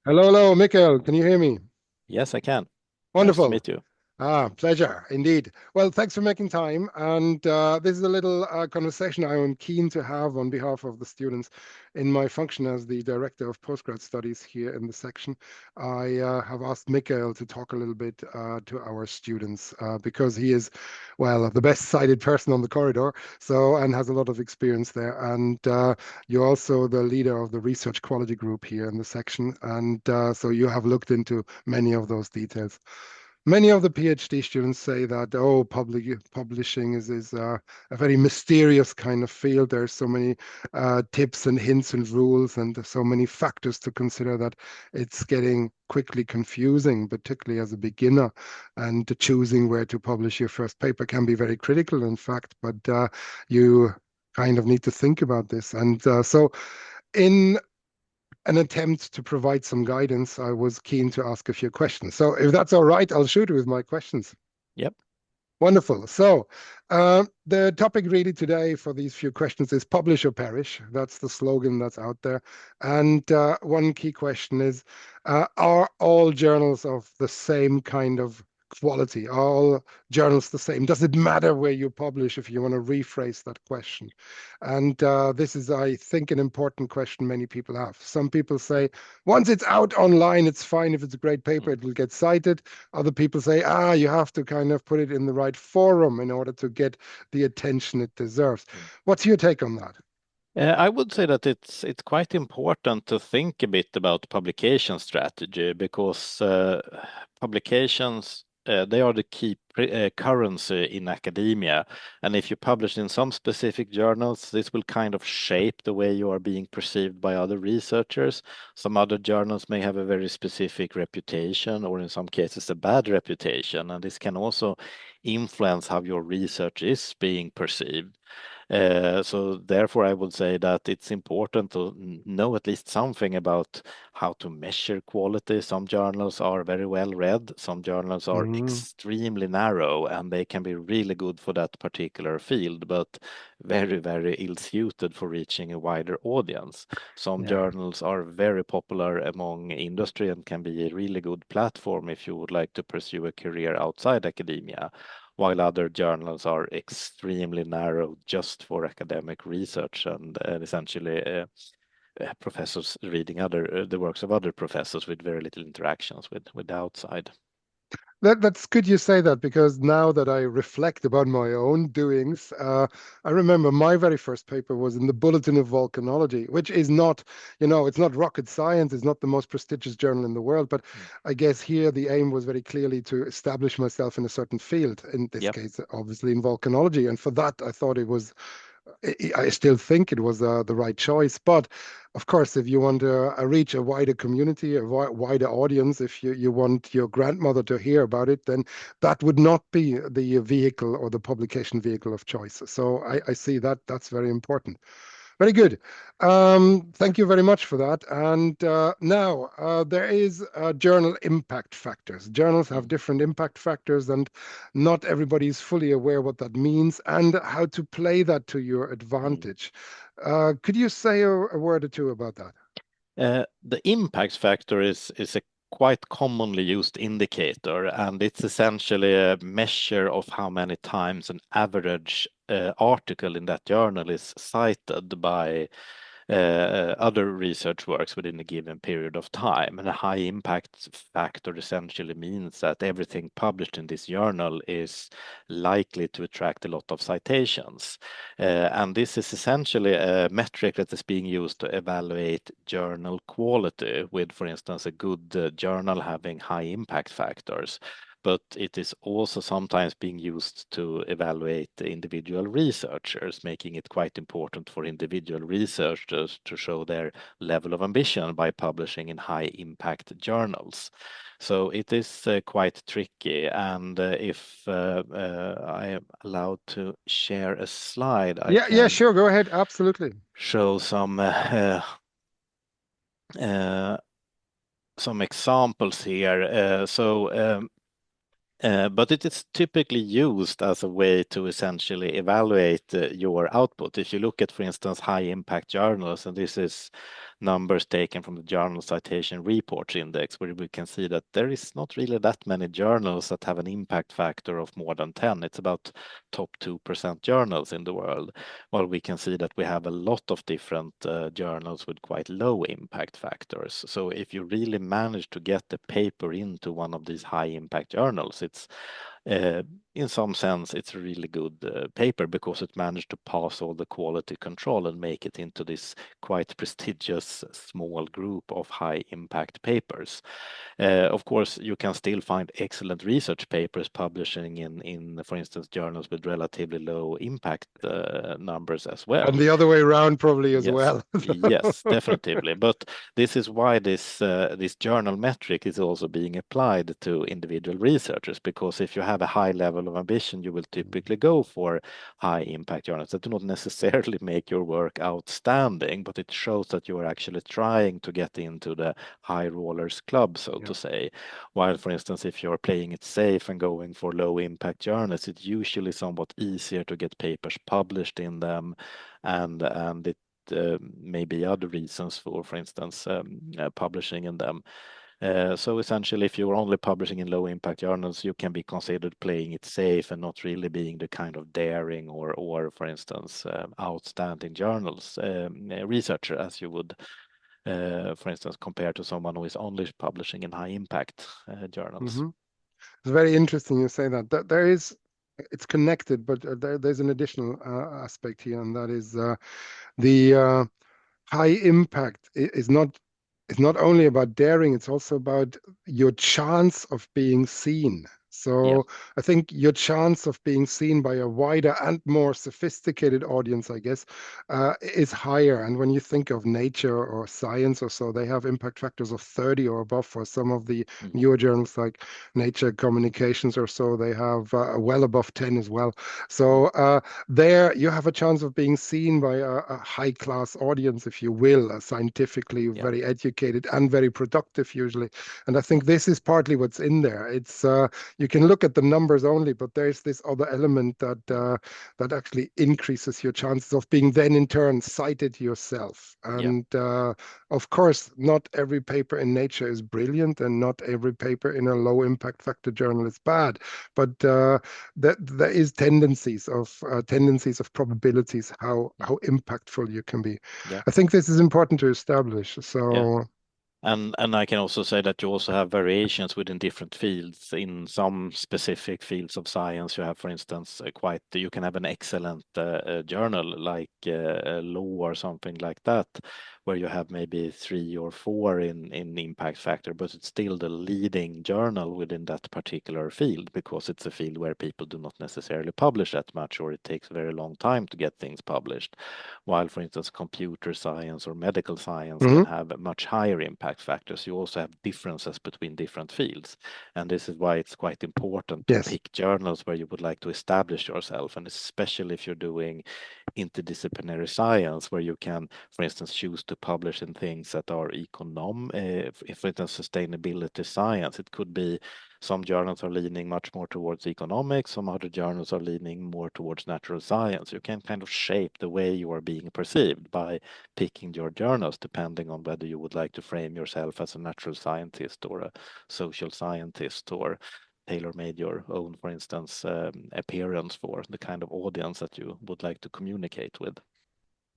Hello, hello, Mikael. Can you hear me? Yes, I can. Nice to Wonderful. meet you. Pleasure indeed. Well, thanks for making time. And this is a little conversation I am keen to have on behalf of the students in my function as the Director of Postgrad Studies here in the section. I have asked Mikael to talk a little bit to our students because he is, well, the best sighted person on the corridor, so and has a lot of experience there. And you're also the leader of the research quality group here in the section. And so you have looked into many of those details. Many of the PhD students say that, oh, publishing is a very mysterious kind of field. There's so many tips and hints and rules and so many factors to consider that it's getting quickly confusing, particularly as a beginner. And choosing where to publish your first paper can be very critical, in fact, but you kind of need to think about this. And so in an attempt to provide some guidance, I was keen to ask a few questions. So if that's all right, I'll shoot with my questions. Yep. Wonderful. So the topic really today for these few questions is publish or perish. That's the slogan that's out there. And one key question is, are all journals of the same kind of quality? Are all journals the same? Does it matter where you publish if you want to rephrase that question? And this is, I think, an important question many people have. Some people say, once it's out online, it's fine. If it's a great paper, Mm. it will get cited. Other people say, you have to kind of put it in the right forum in order to get the attention it deserves. Mm. What's your take on that? I would say that it's quite important to think a bit about publication strategy because publications they are the key currency in academia, and if you publish in some specific journals, this will kind of shape the way you are being perceived by other researchers. Some other journals may have a very specific reputation, or in some cases a bad reputation, and this can also influence how your research is being perceived. So therefore, I would say that it's important to know at least something about how to measure quality. Some journals are very well read, some journals are Mm, extremely narrow, and they can be really good for that particular field, but very, very ill-suited for reaching a wider audience. Some yeah. journals are very popular among industry and can be a really good platform if you would like to pursue a career outside academia, while other journals are extremely narrow just for academic research and essentially professors reading other the works of other professors with very little interactions with the outside. That's good you say that because now that I reflect about my own doings, I remember my very first paper was in the Bulletin of Volcanology, which is not, it's not rocket science, it's not the most prestigious journal in the world, but Mm. I guess here the aim was very clearly to establish myself in a certain field, in this Yep. case, obviously in volcanology. And for that, I thought it was I still think it was the right choice. But of course, if you want to reach a wider community, a wider audience, if you want your grandmother to hear about it, then that would not be the vehicle or the publication vehicle of choice. So I see that that's very important. Very good. Thank you very much for that. And now there is journal impact factors. Journals have Mm. different impact factors, and not everybody is fully aware what that means and how to play that to your Mm. advantage. Could you say a word or two about that? The impact factor is a quite commonly used indicator, and it's essentially a measure of how many times an average article in that journal is cited by other research works within a given period of time. And a high impact factor essentially means that everything published in this journal is likely to attract a lot of citations. And this is essentially a metric that is being used to evaluate journal quality, with, for instance, a good journal having high impact factors, but it is also sometimes being used to evaluate individual researchers, making it quite important for individual researchers to show their level of ambition by publishing in high impact journals. So it is quite tricky. And if I am allowed to share a slide, I Yeah, yeah, can sure. Go ahead. Absolutely. show uh, some examples here. But it is typically used as a way to essentially evaluate your output. If you look at, for instance, high impact journals, and this is numbers taken from the Journal Citation Reports Index, where we can see that there is not really that many journals that have an impact factor of more than 10. It's about top 2% journals in the world, while we can see that we have a lot of different journals with quite low impact factors. So if you really manage to get the paper into one of these high impact journals, it's in some sense, it's a really good paper because it managed to pass all the quality control and make it into this quite prestigious small group of high impact papers. Of course, you can still find excellent research papers publishing in, for instance, journals with relatively low impact numbers as And well. the other way around probably as Yes, well. yes, definitely. But this is why this journal metric is also being applied to individual researchers, because if you have a high level of ambition, you will typically go for high impact journals that do not necessarily make your work outstanding, but it shows that you are actually trying to get into the high rollers club, so to say. While, for instance, if you're playing it safe and going for low impact journals, it's usually somewhat easier to get papers published in them, and it maybe other reasons for instance, publishing in them. So essentially, if you're only publishing in low impact journals, you can be considered playing it safe and not really being the kind of daring or for instance, outstanding journals researcher as you would, for instance, compared to someone who is only publishing in high impact journals. Mhm. It's very interesting you say that. There is, it's connected, but there's an additional aspect here, and that is the high impact is not only about daring, it's also about your chance of being seen. Yeah. So I think your chance of being seen by a wider and more sophisticated audience, I guess, is higher. And when you think of Nature or Science or so, they have impact factors of 30 or above. For some of the Mhm. newer journals like Nature Communications or so, they have well above 10 as well. Mhm. So there you have a chance of being seen by a high class audience, if you will, scientifically Yeah. very educated and very productive usually. And I Mm. think this is partly what's in there. It's you can look at the numbers only, but there's this other element Mm. that actually increases your chances of being then in turn cited yourself. Yeah. And of course, not every paper in Nature is brilliant, and not every paper in a low impact factor journal is bad. But that there is tendencies of probabilities how Mm. impactful you can be. Yeah. I think this is important to establish. Yeah. So And I can also say that you also have variations within different fields. In some specific fields of science, you have, for instance, you can have an excellent journal like law or something like that, where you have maybe 3 or 4 in impact factor, but it's still the leading journal within that particular field because it's a field where people do not necessarily publish that much, or it takes a very long time to get things published. While, for instance, computer science or medical science can mhm, have much higher impact factors. You also have differences between different fields. And this is why it's quite important to yes. pick journals where you would like to establish yourself. And especially if you're doing interdisciplinary science, where you can, for instance, choose to publish in things that are if for instance, sustainability science, it could be some journals are leaning much more towards economics, some other journals are leaning more towards natural science. You can kind of shape the way you are being perceived by picking your journals, depending on whether you would like to frame yourself as a natural scientist or a social scientist, or tailor-made your own, for instance, appearance for the kind of audience that you would like to communicate with.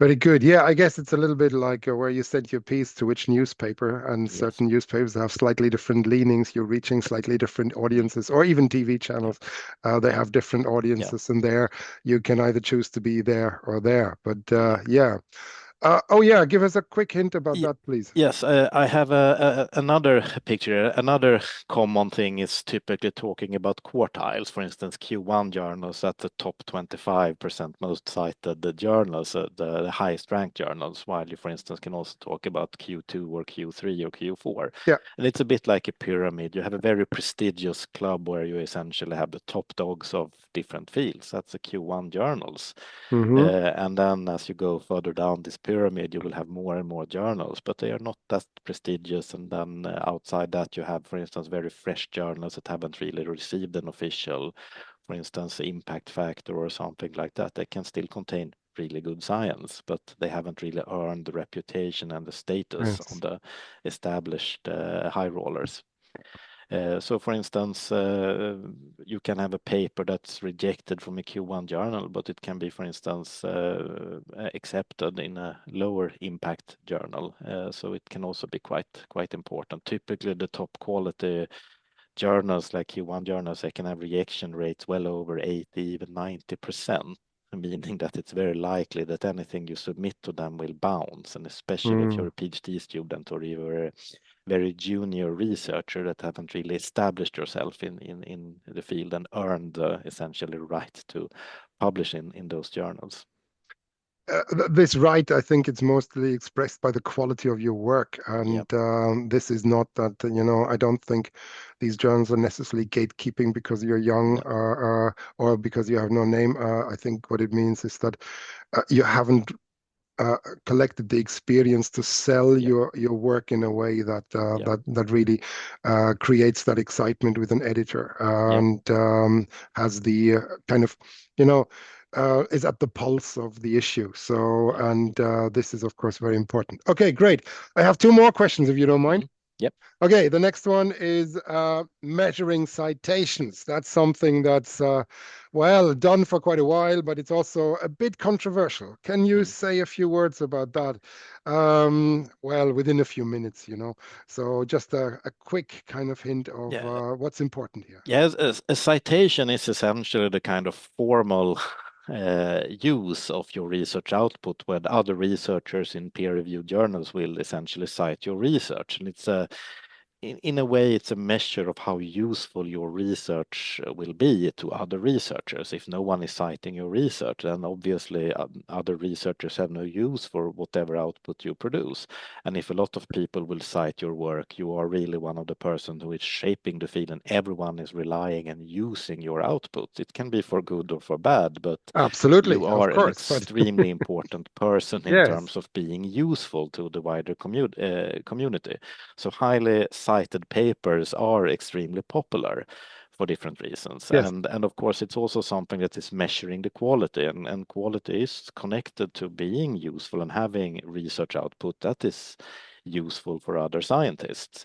Very good. Yeah, I guess it's a little bit like where you send your piece to which newspaper, and Yes. certain newspapers have slightly different leanings. You're reaching slightly different Mm. audiences, or even TV Yeah. channels. They Yeah. have different Yeah. audiences, and there you can either choose to be there or there. But Yeah. yeah. Oh yeah, give us a quick hint about Ye- that, please. Yes, I have another picture. Another common thing is typically talking about quartiles. For instance, Q1 journals at the top 25% most cited the journals, the highest ranked journals, while you, for instance, can also talk about Q2 or Q3 or Q4. Yeah. And it's a bit like a pyramid. You have a very prestigious club where you essentially have the top dogs of different fields. That's the Q1 journals. Mm-hmm. And then as you go further down this pyramid, you will have more and more journals, but they are not that prestigious. And then outside that, you have, for instance, very fresh journals that haven't really received an official, for instance, impact factor or something like that. They can still contain really good science, but they haven't really earned the reputation and the status of Yes. the established high rollers. So for instance, you can have a paper that's rejected from a Q1 journal, but it can be, for instance, accepted in a lower impact journal. So it can also be quite important. Typically, the top quality journals like Q1 journals, they can have rejection rates well over 80, even 90%, meaning that it's very likely that anything you submit to them will bounce, and especially if you're a PhD student or you're a very junior researcher that haven't really established yourself in the field and earned the essentially right to publish in those journals. This right, I think it's mostly expressed by the quality of your work. Yeah, And this is not that, I don't think these journals are necessarily gatekeeping because you're young no, or because you have no name. I think what it means is that you haven't uh, collected the experience to sell yeah, your work in a way that yeah, that really creates that excitement with an editor yeah, and has the kind of you know is at the pulse of the issue. So, yeah. and this is of course very important. Okay, great. I have two more questions if you don't mind. Mhm. Yep. Okay, the next one is measuring citations. That's something that's, well, done for quite a while, but it's also a bit controversial. Can you Mm. say a few words about that? Well, within a few minutes, you know. So just a quick kind of hint of Yeah. what's important here. Yes, a citation is essentially the kind of formal use of your research output when other researchers in peer-reviewed journals will essentially cite your research. And it's in a way, it's a measure of how useful your research will be to other researchers. If no one is citing your research, then obviously other researchers have no use for whatever output you produce. And if a lot of people will cite your work, you are really one of the person who is shaping the field, and everyone is relying and using your output. It can be for good or for bad, but you Absolutely, of are an course, but extremely important person in yes, terms of being useful to the wider community. So highly cited papers are extremely popular for different reasons. yes. And of course, it's also something that is measuring the quality, and quality is connected to being useful and having research output that is useful for other scientists.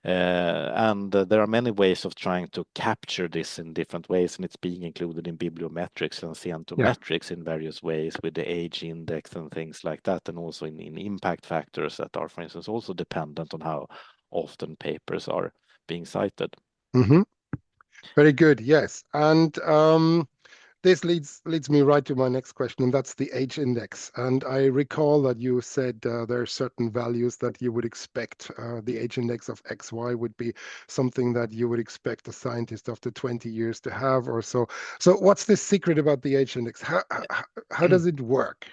And there are many ways of trying to capture this in different ways, and it's being included in bibliometrics and Yeah. scientometrics in various ways with the age index and things like that, and also in impact factors that are, for instance, also dependent on how often papers are being cited. Hmm. Very good. Yes. And this leads me right to my next question, and that's the H index. And I recall that you said there are certain values that you would expect. The H index of XY would be something that you would expect a scientist after 20 years to have or so. So what's the secret about the H index? How does it work?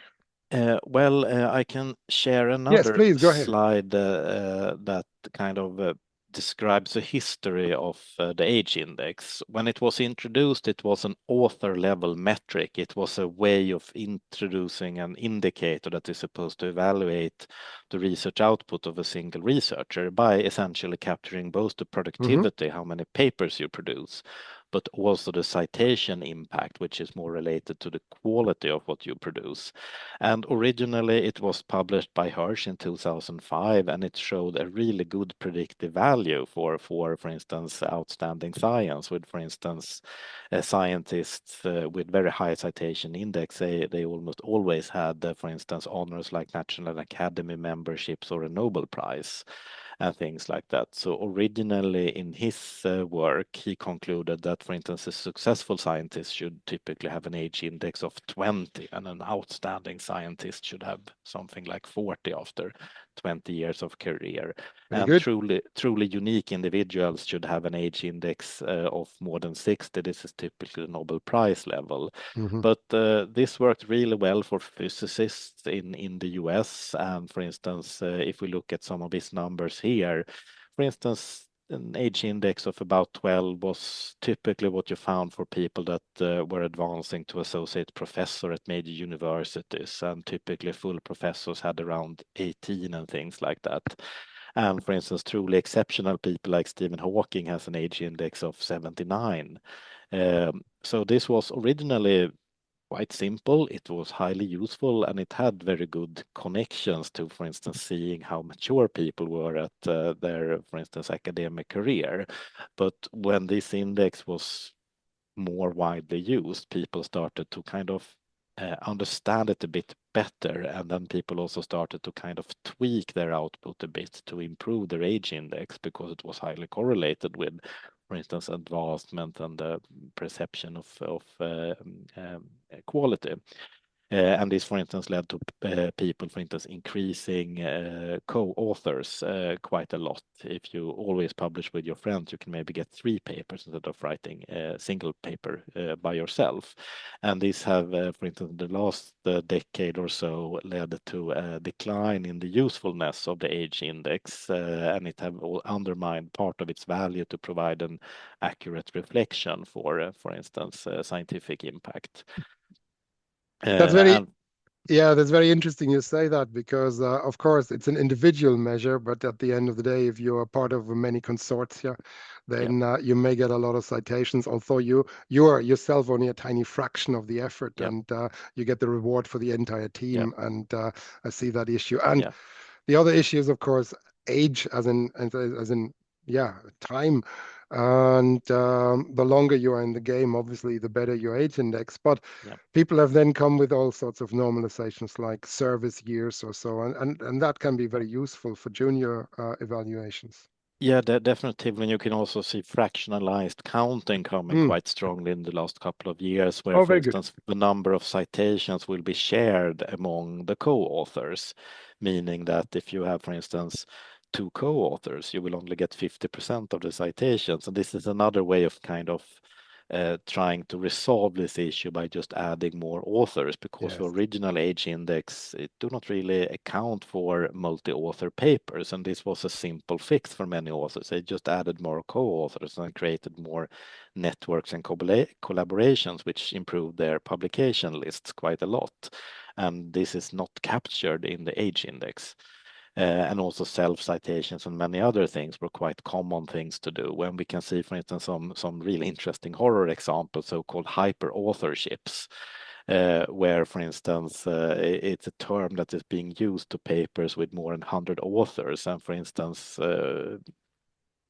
Well, I can share Yes, another please go ahead. slide that kind of describes the history of the age index. When it was introduced, it was an author level metric. It was a way of introducing an indicator that is supposed to evaluate the research output of a single researcher by essentially capturing both the Hmm. productivity, how many papers you produce, but also the citation impact, which is more related to the quality of what you produce. And originally it was published by Höök in 2005, and it showed a really good predictive value for instance, outstanding science with, for instance, scientists with very high citation index. They almost always had, for instance, honors like National Academy memberships or a Nobel Prize and things like that. So originally in his work, he concluded that, for instance, a successful scientist should typically have an age index of 20, and an outstanding scientist should have something like 40 after 20 years of career. Very And good. truly unique individuals should have an age index of more than 60. This is typically the Nobel Prize level. Hmm. But this worked really well for physicists in the US. And for instance, if we look at some of these numbers here, for instance, an age index of about 12 was typically what you found for people that were advancing to associate professor at major universities. And typically full professors had around 18 and things like that. And for instance, truly exceptional people like Stephen Hawking has an age index of 79. So this was originally quite simple, it was highly useful, and it had very good connections to, for instance, seeing how mature people were at their, for instance, academic career. But when this index was more widely used, people started to kind of understand it a bit better, and then people also started to kind of tweak their output a bit to improve their age index because it was highly correlated with, for instance, advancement and the perception of quality. And this, for instance, led to people, for instance, increasing co-authors quite a lot. If you always publish with your friends, you can maybe get 3 papers instead of writing a single paper by yourself. And these have, for instance, the last decade or so led to a decline in the usefulness of the age index, and it have undermined part of its value to provide an accurate reflection for instance, scientific impact. That's very And Yeah, that's very interesting you say that because, of course, it's an individual measure, but at the end of the day, if you are part of many consortia, yeah, then you may get a lot of citations, although you are yourself only a tiny fraction of the effort, yeah, and you get the reward for the entire yeah, team. And I see that issue. And yeah, the other issue is, of course, age, as in yeah, time. And the longer you are in the game, obviously, the better your age index. But yeah. people have then come with all sorts of normalizations like service years or so, and that can be very useful for junior evaluations. Yeah, definitively. You can also see fractionalized counting coming Mm. quite strongly in the last couple of years, where, Oh, for very good. instance, the number of citations will be shared among the co-authors, meaning that if you have, for instance, 2 co-authors, you will only get 50% of the citations. And this is another way of kind of trying to resolve this issue by just adding more authors, because the Yes. original age index it do not really account for multi-author papers, and this was a simple fix for many authors. They just added more co-authors and created more networks and collaborations, which improved their publication lists quite a lot. And this is not captured in the age index. And also self-citations and many other things were quite common things to do. When we can see, for instance, some really interesting horror examples, so-called hyper authorships, where, for instance, it's a term that is being used to papers with more than 100 authors. And for instance,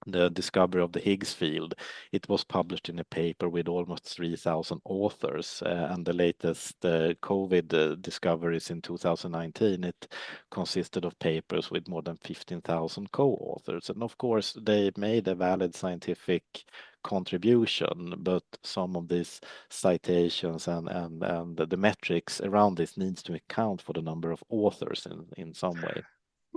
the discovery of the Higgs field, it was published in a paper with almost 3,000 authors, and the latest COVID discoveries in 2019, it consisted of papers with more than 15,000 co-authors. And of course, they made a valid scientific contribution, but some of these citations and the metrics around this needs to account for the number of authors in some way.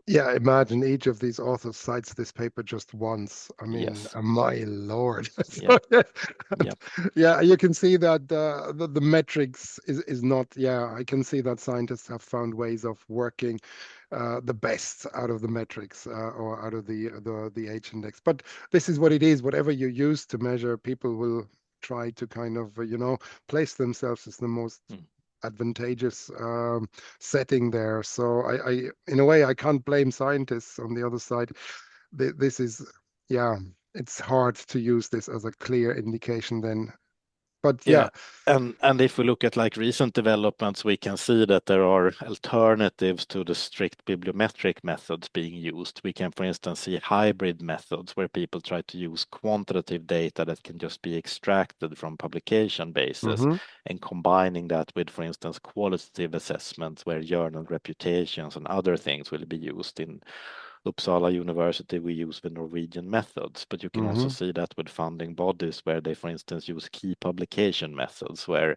Yeah, imagine each of these authors cites this paper just once. I mean, Yes. my Lord. Yeah. So, yeah, Yeah. yeah, you can see that the metrics is not, yeah, I can see that scientists have found ways of working the best out of the metrics or out of the H index. But this is what it is. Whatever you use to measure, people will try to kind of, place themselves as the most Mm. advantageous setting there. So in a way, I can't blame scientists on the other side. This is, yeah, it's hard to use this as a clear indication then. But yeah. Yeah. And if we look at like recent developments, we can see that there are alternatives to the strict bibliometric methods being used. We can, for instance, see hybrid methods where people try to use quantitative data that can just be extracted from publication basis Hmm. and combining that with, for instance, qualitative assessments where journal reputations and other things will be used. In Uppsala University, we use the Norwegian methods, but you can also Hmm. see that with funding bodies where they, for instance, use key publication methods, where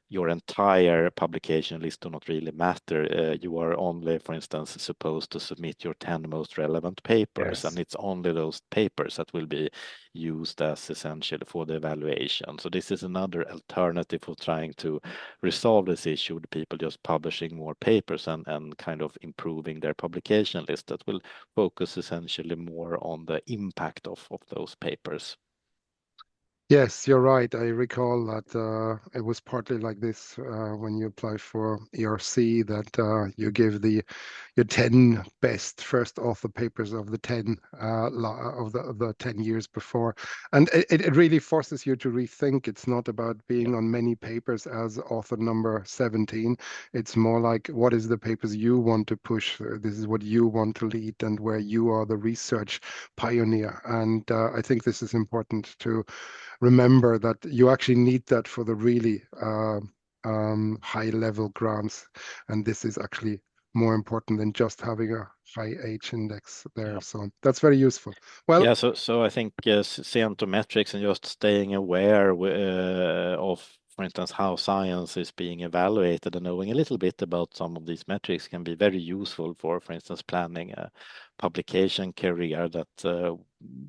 your entire publication list do not really matter. You are only, for instance, supposed to submit your 10 most relevant papers, and Yes. it's only those papers that will be used as essential for the evaluation. So this is another alternative for trying to resolve this issue with people just publishing more papers and kind of improving their publication list that will focus essentially more on the impact of those papers. Yes, you're right. I recall that it was partly like this when you apply for ERC, that you give your 10 best first author papers of the 10 of the 10 years before. And it really forces you to rethink. It's not about being on many papers as author number 17. It's more like, what is the papers you want to push? This is what you want to lead and where you are the research pioneer. And I think this is important to remember, that you actually need that for the really high level grants. And this is actually more important than just having a high H index there. Yeah. So that's very useful. Well, Yeah, so I think scientometrics and just staying aware of, for instance, how science is being evaluated and knowing a little bit about some of these metrics can be very useful for instance, planning a publication career that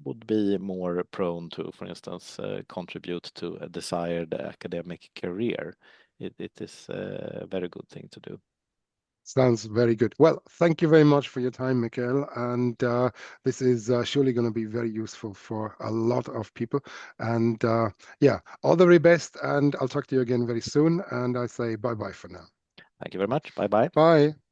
would be more prone to, for instance, contribute to a desired academic career. It is a very good thing to do. sounds very good. Well, thank you very much for your time, Mikael. And this is surely going to be very useful for a lot of people. And yeah, all the very best. And I'll talk to you again very soon. And I say bye bye for now. Thank you very much. Bye bye. Bye.